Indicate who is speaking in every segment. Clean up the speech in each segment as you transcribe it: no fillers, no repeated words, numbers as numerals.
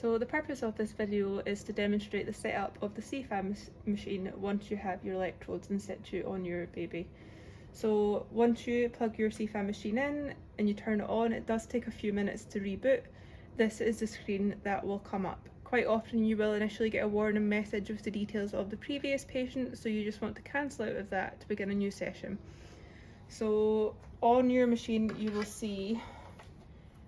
Speaker 1: So the purpose of this video is to demonstrate the setup of the CFAM machine once you have your electrodes in situ on your baby. So once you plug your CFAM machine in and you turn it on, it does take a few minutes to reboot. This is the screen that will come up. Quite often you will initially get a warning message with the details of the previous patient, so you just want to cancel out of that to begin a new session. So on your machine you will see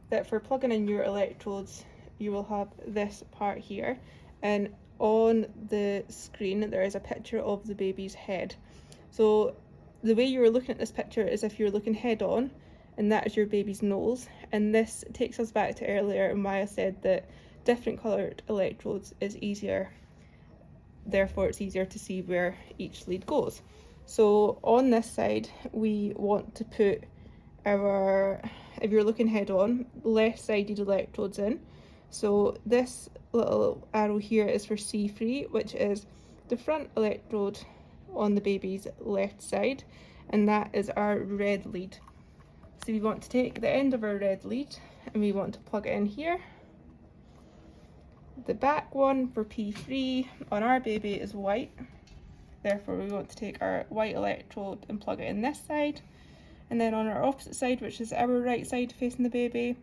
Speaker 1: that for plugging in your electrodes you will have this part here, and on the screen there is a picture of the baby's head. So the way you are looking at this picture is if you're looking head on, and that is your baby's nose, and this takes us back to earlier and why I said that different coloured electrodes is easier, therefore it's easier to see where each lead goes. So on this side we want to put our, if you're looking head on, left-sided electrodes in. So this little arrow here is for C3, which is the front electrode on the baby's left side, and that is our red lead. So we want to take the end of our red lead and we want to plug it in here. The back one for P3 on our baby is white, therefore we want to take our white electrode and plug it in this side. And then on our opposite side, which is our right side facing the baby,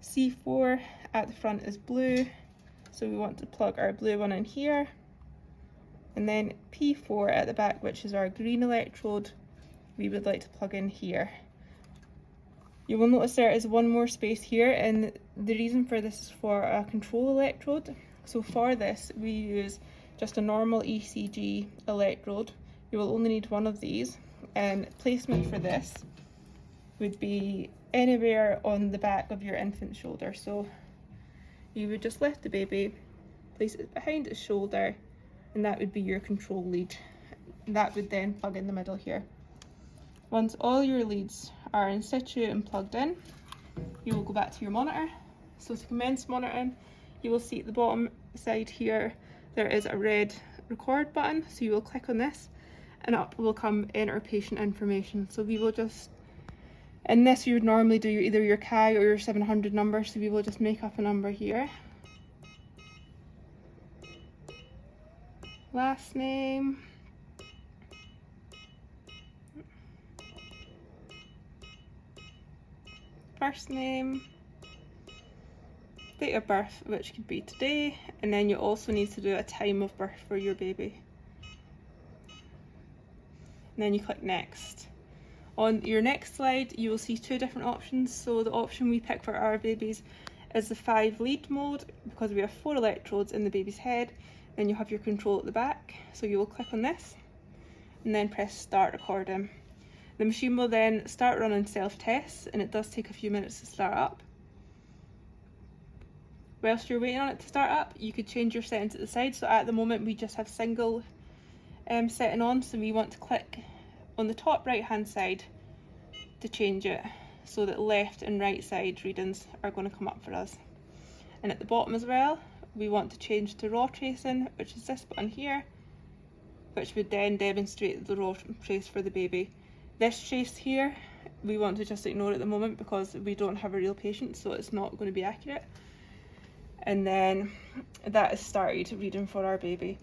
Speaker 1: C4 at the front is blue, so we want to plug our blue one in here. And then P4 at the back, which is our green electrode, we would like to plug in here. You will notice there is one more space here, and the reason for this is for a control electrode. So for this we use just a normal ECG electrode. You will only need one of these, and placement for this would be anywhere on the back of your infant's shoulder. So you would just lift the baby, place it behind its shoulder, and that would be your control lead. That would then plug in the middle here. Once all your leads are in situ and plugged in, you will go back to your monitor. So to commence monitoring, you will see at the bottom side here there is a red record button, so you will click on this and up will come enter patient information. So we will just, in this you would normally do either your CAI or your 700 number, so we will just make up a number here. Last name, first name, date of birth, which could be today, and then you also need to do a time of birth for your baby. And then you click next. On your next slide you will see two different options. So the option we pick for our babies is the 5 lead mode, because we have 4 electrodes in the baby's head. Then you have your control at the back, so you will click on this and then press start recording. The machine will then start running self-tests, and it does take a few minutes to start up. Whilst you're waiting on it to start up, you could change your settings at the side. So at the moment we just have single setting on, so we want to click on the top right hand side to change it so that left and right side readings are going to come up for us. And at the bottom as well we want to change to raw tracing, which is this button here, which would then demonstrate the raw trace for the baby. This trace here we want to just ignore at the moment because we don't have a real patient, so it's not going to be accurate. And then that is started reading for our baby.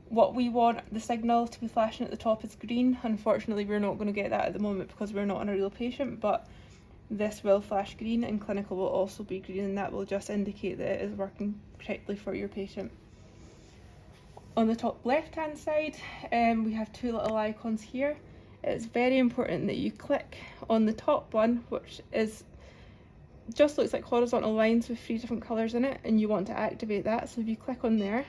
Speaker 1: What we want the signal to be flashing at the top is green. Unfortunately we're not going to get that at the moment because we're not on a real patient, but this will flash green, and clinical will also be green, and that will just indicate that it is working correctly for your patient. On the top left hand side we have 2 little icons here. It's very important that you click on the top one, which is just looks like horizontal lines with 3 different colours in it, and you want to activate that. So if you click on there,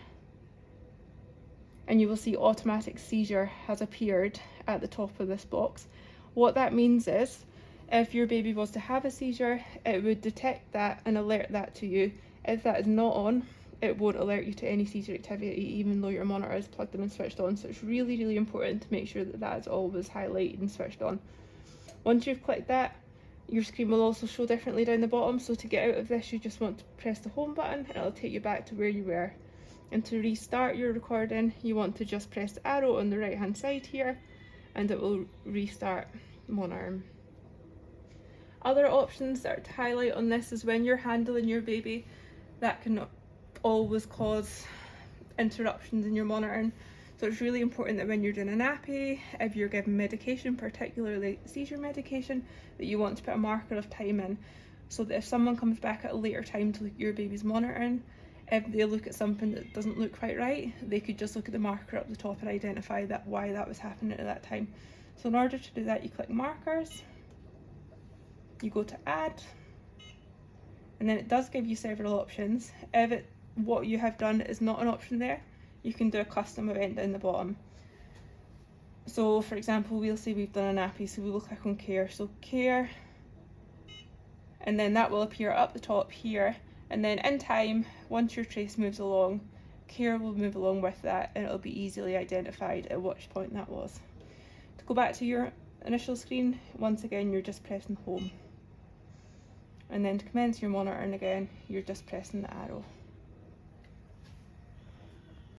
Speaker 1: and you will see automatic seizure has appeared at the top of this box. What that means is if your baby was to have a seizure, it would detect that and alert that to you. If that is not on, it won't alert you to any seizure activity even though your monitor is plugged in and switched on. So it's really important to make sure that that is always highlighted and switched on. Once you've clicked that, your screen will also show differently down the bottom. So to get out of this you just want to press the home button and it'll take you back to where you were. And to restart your recording you want to just press the arrow on the right hand side here and it will restart monitoring. Other options that are to highlight on this is when you're handling your baby, that can always cause interruptions in your monitoring. So it's really important that when you're doing a nappy, if you're giving medication, particularly seizure medication, that you want to put a marker of time in, so that if someone comes back at a later time to look at your baby's monitoring, if they look at something that doesn't look quite right, they could just look at the marker up the top and identify that why that was happening at that time. So in order to do that, you click markers, you go to add, and then it does give you several options. If what you have done is not an option there, you can do a custom event down the bottom. So for example, we'll say we've done a nappy, so we will click on care, so care, and then that will appear up the top here, and then in time, once your trace moves along, care will move along with that, and it'll be easily identified at which point that was. To go back to your initial screen, once again you're just pressing home, and then to commence your monitoring again, you're just pressing the arrow.